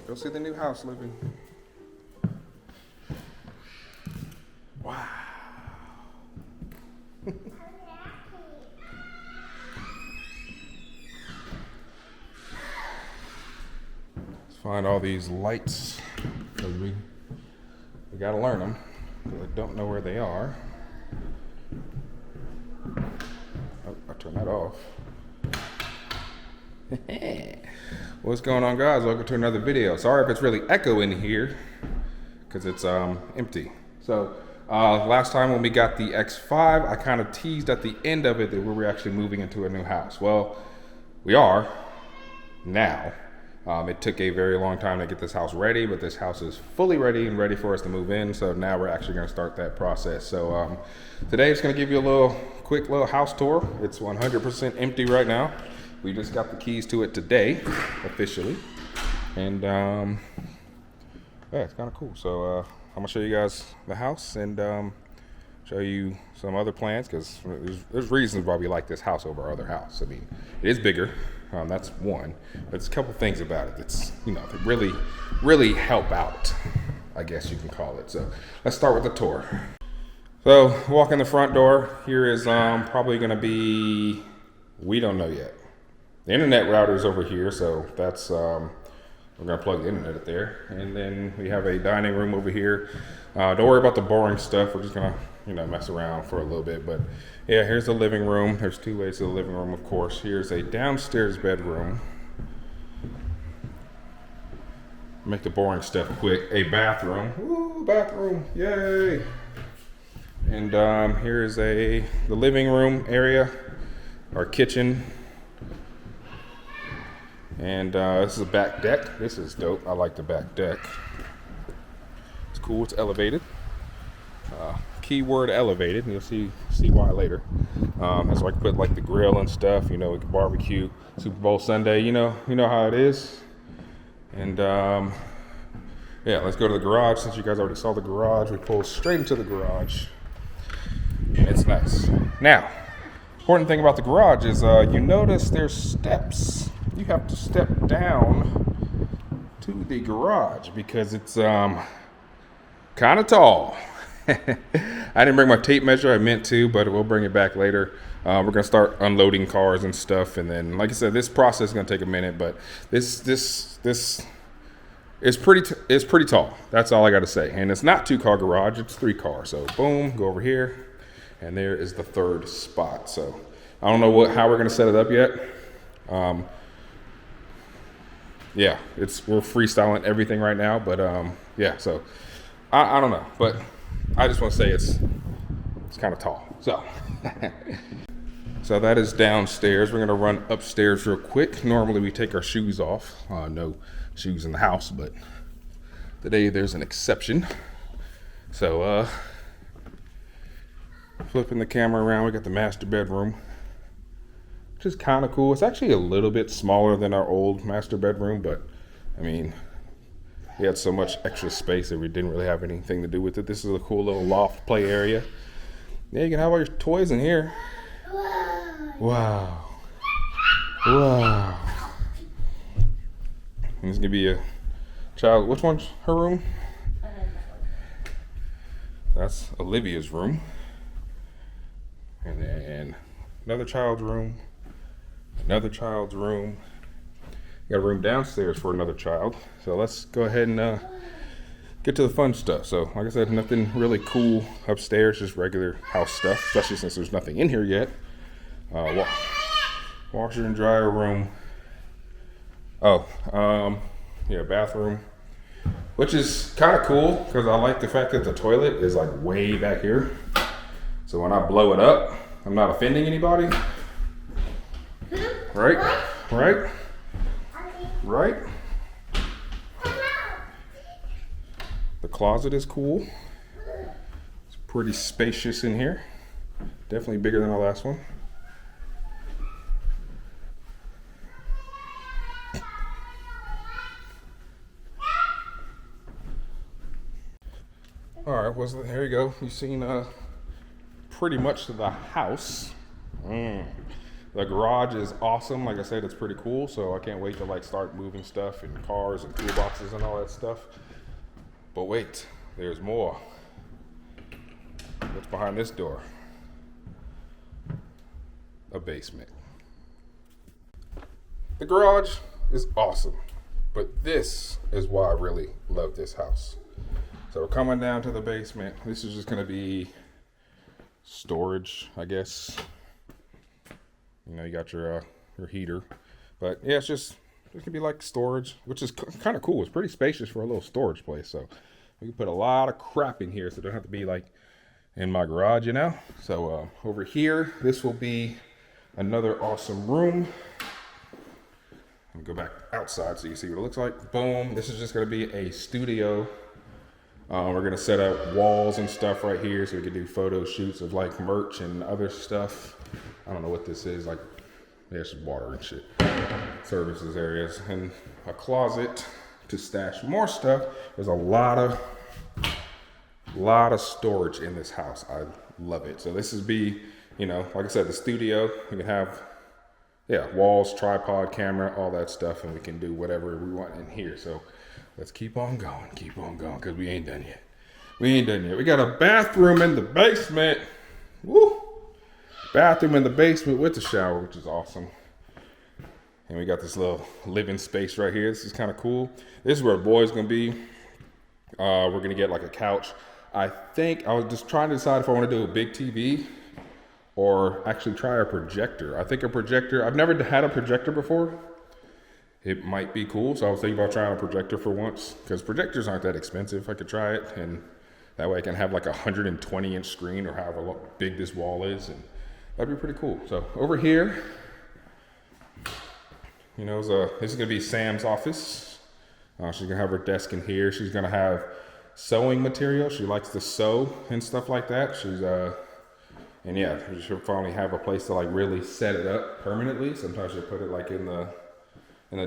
Go see the new house living. Wow. Let's find all these lights. We gotta learn them. I don't know where they are. Oh, I turned that off. What's going on, guys? Welcome to another video. Sorry if it's really echo in here because it's empty. So last time when we got the X5, I kind of teased at the end of it that we were actually moving into a new house. Well, we are now. It took a very long time to get this house ready, but this house is fully ready and ready for us to move in. So now we're actually going to start that process. So today it's going to give you a quick little house tour. It's 100% empty right now. We just got the keys to it today, officially. And yeah, it's kind of cool. So I'm gonna show you guys the house and show you some other plans, because there's reasons why we like this house over our other house. I mean, it is bigger, that's one, but there's a couple things about it that's, that really help out, I guess you can call it. So let's start with the tour. So walk in the front door. Here is probably gonna be, we don't know yet. The internet router is over here, so that's, we're gonna plug the internet up there. And then we have a dining room over here. Don't worry about the boring stuff. We're just gonna, mess around for a little bit. But yeah, here's the living room. There's two ways to the living room, of course. Here's a downstairs bedroom. Make the boring stuff quick. A bathroom. Woo, bathroom, yay. And here's the living room area, our kitchen. And this is a back deck. This is dope. I like the back deck. It's cool. It's elevated. Keyword elevated. And you'll see why later. That's why I can put like the grill and stuff. We can barbecue Super Bowl Sunday. You know how it is. And yeah, let's go to the garage. Since you guys already saw the garage, we pull straight into the garage. And it's nice. Now, important thing about the garage is you notice there's steps. You have to step down to the garage because it's kind of tall. I didn't bring my tape measure. I meant to, but we'll bring it back later. We're gonna start unloading cars and stuff, and then, like I said, this process is gonna take a minute. But this is pretty tall. That's all I got to say. And it's not 2-car garage; it's 3 cars. So boom, go over here, and there is the third spot. So I don't know how we're gonna set it up yet. Yeah, we're freestyling everything right now, but yeah, so I don't know, but I just want to say it's kind of tall. So so that is downstairs. We're gonna run upstairs real quick. Normally we take our shoes off. No shoes in the house, but today there's an exception. So flipping the camera around, we got the master bedroom, which is kind of cool. It's actually a little bit smaller than our old master bedroom, but I mean, we had so much extra space that we didn't really have anything to do with it. This is a cool little loft play area. Yeah, you can have all your toys in here. Wow. Wow. And this is gonna be a child. Which one's her room? That's Olivia's room. And then another child's room, another child's room. Got a room downstairs for another child. So let's go ahead and get to the fun stuff. So like I said, nothing really cool upstairs, just regular house stuff, especially since there's nothing in here yet. Washer and dryer room. Yeah, bathroom, which is kind of cool because I like the fact that the toilet is like way back here. So when I blow it up, I'm not offending anybody. Right? Right? Right? The closet is cool. It's pretty spacious in here. Definitely bigger than the last one. All right, well, there you go. You've seen pretty much the house. The garage is awesome. Like I said, it's pretty cool. So I can't wait to like start moving stuff and cars and toolboxes and all that stuff. But wait, there's more. What's behind this door? A basement. The garage is awesome, but this is why I really love this house. So we're coming down to the basement. This is just gonna be storage, I guess. You know, you got your heater, but yeah, it's gonna be like storage, which is kind of cool. It's pretty spacious for a little storage place. So we can put a lot of crap in here, so it don't have to be like in my garage, you know. So over here, this will be another awesome room. Let me go back outside so you see what it looks like. Boom. This is just gonna be a studio. We're gonna set up walls and stuff right here so we can do photo shoots of like merch and other stuff. I don't know what this is, like, yeah, it's just water and shit. Services areas and a closet to stash more stuff. There's a lot of storage in this house. I love it. So this is be, you know, like I said, the studio. We can have, yeah, walls, tripod, camera, all that stuff, and we can do whatever we want in here. So let's keep on going, because we ain't done yet. We got a bathroom in the basement. Woo! Bathroom in the basement with the shower, which is awesome. And we got this little living space right here. This is kind of cool. This is where the boy's gonna be. We're gonna get like a couch. I think I was just trying to decide if I want to do a big TV or actually try a projector. I think a projector, I've never had a projector before. It might be cool, so I was thinking about trying a projector for once, because projectors aren't that expensive. I could try it, and that way I can have like a 120-inch screen or however big this wall is, and that'd be pretty cool. So over here, you know, this is gonna be Sam's office. She's gonna have her desk in here. She's gonna have sewing material. She likes to sew and stuff like that. And yeah, she'll finally have a place to like really set it up permanently. Sometimes she'll put it like in the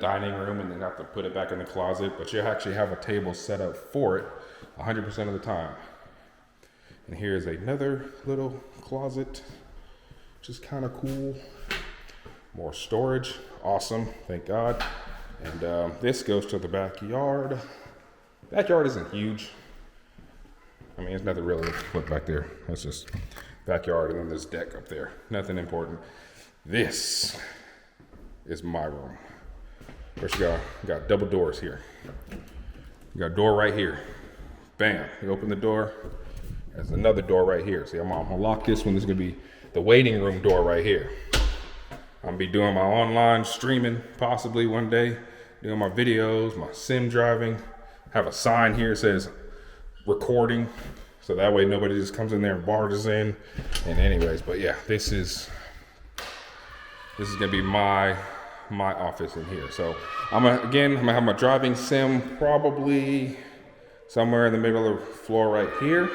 dining room and then have to put it back in the closet, but you'll actually have a table set up for it 100% of the time. And here's another little closet, which is kind of cool. More storage, awesome, thank God. And this goes to the backyard. Backyard isn't huge. I mean, there's nothing really to put back there. That's just backyard, and then there's deck up there. Nothing important. This is my room. First, you got double doors here. You got a door right here. Bam, you open the door. There's another door right here. See, I'm gonna lock this one. This is gonna be the waiting room door right here. I'm gonna be doing my online streaming possibly one day, doing my videos, my sim driving. Have a sign here that says recording, so that way nobody just comes in there and barges in. And anyways, but yeah, this is gonna be my office in here. So I'm gonna have my driving sim probably somewhere in the middle of the floor right here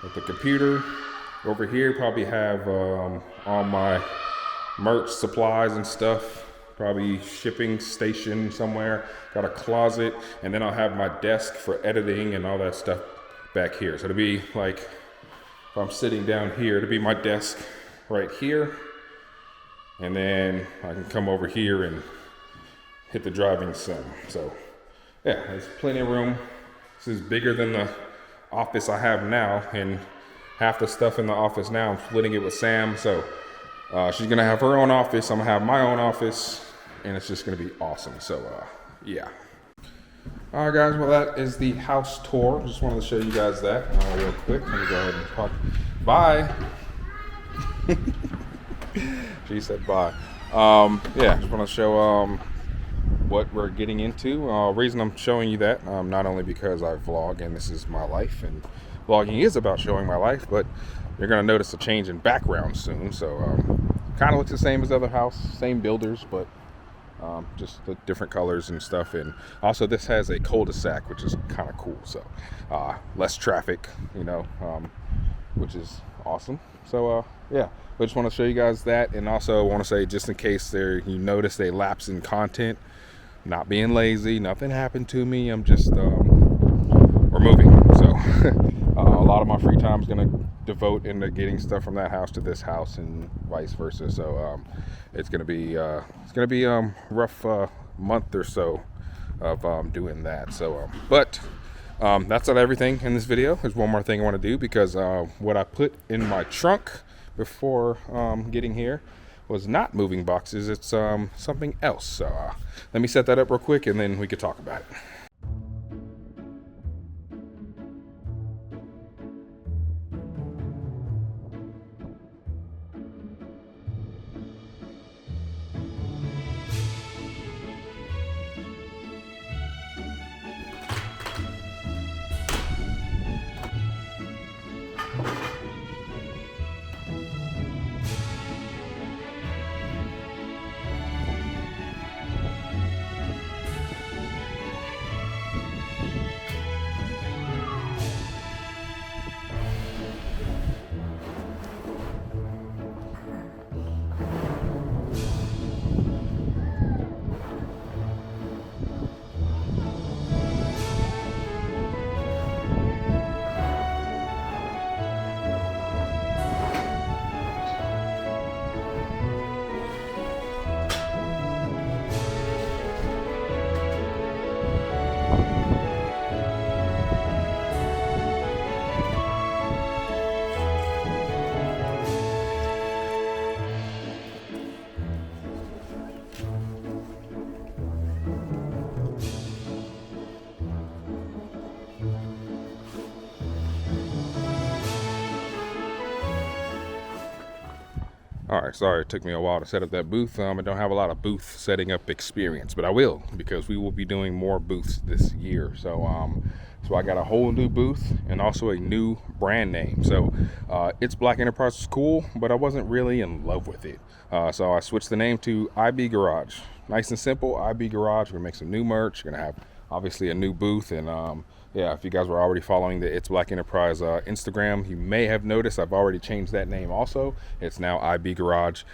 with the computer. Over here probably have all my merch, supplies and stuff, probably shipping station somewhere. Got a closet, and then I'll have my desk for editing and all that stuff back here. So it'll be like, if I'm sitting down here, it'll be my desk right here. And then I can come over here and hit the driving sim. So yeah, there's plenty of room. This is bigger than the office I have now, and half the stuff in the office now, I'm splitting it with Sam. So she's gonna have her own office, I'm gonna have my own office, and it's just gonna be awesome. So yeah. All right, guys, well, that is the house tour. Just wanted to show you guys that real quick. Let me go ahead and talk. Bye. She said bye. Yeah, just want to show what we're getting into. Reason I'm showing you that, not only because I vlog and this is my life, and vlogging is about showing my life, but you're going to notice a change in background soon. So kind of looks the same as the other house, same builders, but just the different colors and stuff. And also this has a cul-de-sac, which is kind of cool. So less traffic, you know, which is awesome. So yeah, I just want to show you guys that. And also want to say, just in case you notice a lapse in content, not being lazy, nothing happened to me. I'm just we're moving. So a lot of my free time is going to devote into getting stuff from that house to this house and vice versa. So it's gonna be rough month or so of doing that. So but that's not everything in this video. There's one more thing I want to do, because what I put in my trunk before getting here was not moving boxes. It's something else. So let me set that up real quick, and then we could talk about it. All right, sorry it took me a while to set up that booth. I don't have a lot of booth setting up experience, but I will, because we will be doing more booths this year. So so I got a whole new booth and also a new brand name. So It's Black Enterprise is cool, but I wasn't really in love with it. So I switched the name to IB Garage. Nice and simple, IB Garage. We're gonna make some new merch. We're gonna have obviously a new booth, and yeah, if you guys were already following the It's Black Enterprise Instagram, you may have noticed I've already changed that name also. It's now ibgarage.com_,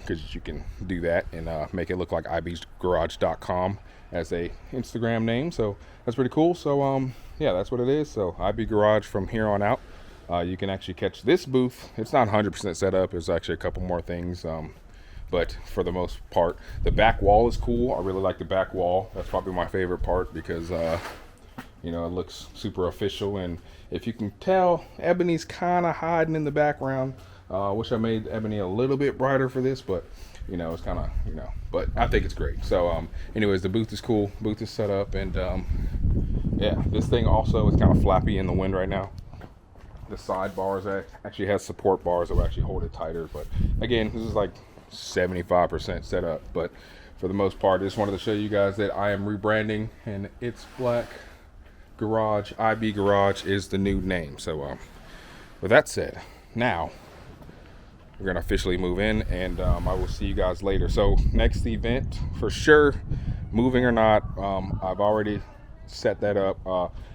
because you can do that and make it look like ibgarage.com as a Instagram name. So that's pretty cool. So yeah, that's what it is. So IB Garage from here on out. You can actually catch this booth. It's not 100% set up. There's actually a couple more things. But for the most part, the back wall is cool. I really like the back wall. That's probably my favorite part, because you know, it looks super official. And if you can tell, Ebony's kind of hiding in the background. Wish I made Ebony a little bit brighter for this, but you know, it's kind of, you know, but I think it's great. So anyways, the booth is cool. Booth is set up, and yeah, this thing also is kind of flappy in the wind right now. The side bars actually has support bars that will actually hold it tighter. But again, this is like 75% set up, but for the most part, I just wanted to show you guys that I am rebranding, and It's Black Garage, IB Garage is the new name. So with that said, now we're gonna officially move in, and I will see you guys later. So next event for sure, moving or not, I've already set that up.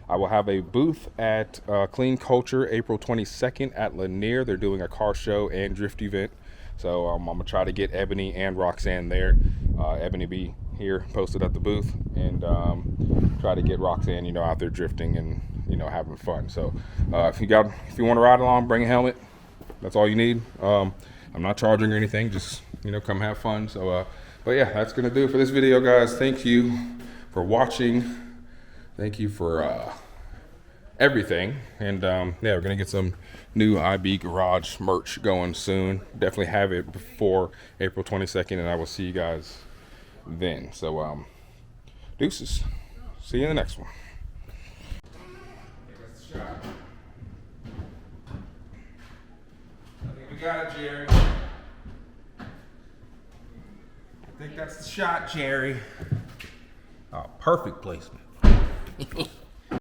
I will have a booth at Clean Culture April 22nd at Lanier. They're doing a car show and drift event. So I'm gonna try to get Ebony and Roxanne there. Ebony be here posted at the booth, and try to get Roxanne, you know, out there drifting and, you know, having fun. So if you want to ride along, bring a helmet. That's all you need. I'm not charging or anything. Just, you know, come have fun. So but yeah, that's gonna do it for this video, guys. Thank you for watching. Thank you for everything. And yeah, we're gonna get some new IB Garage merch going soon. Definitely have it before April 22nd, and I will see you guys then. So deuces. See you in the next one. I think we got it, Jerry. I think that's the shot, Jerry. Oh, perfect placement.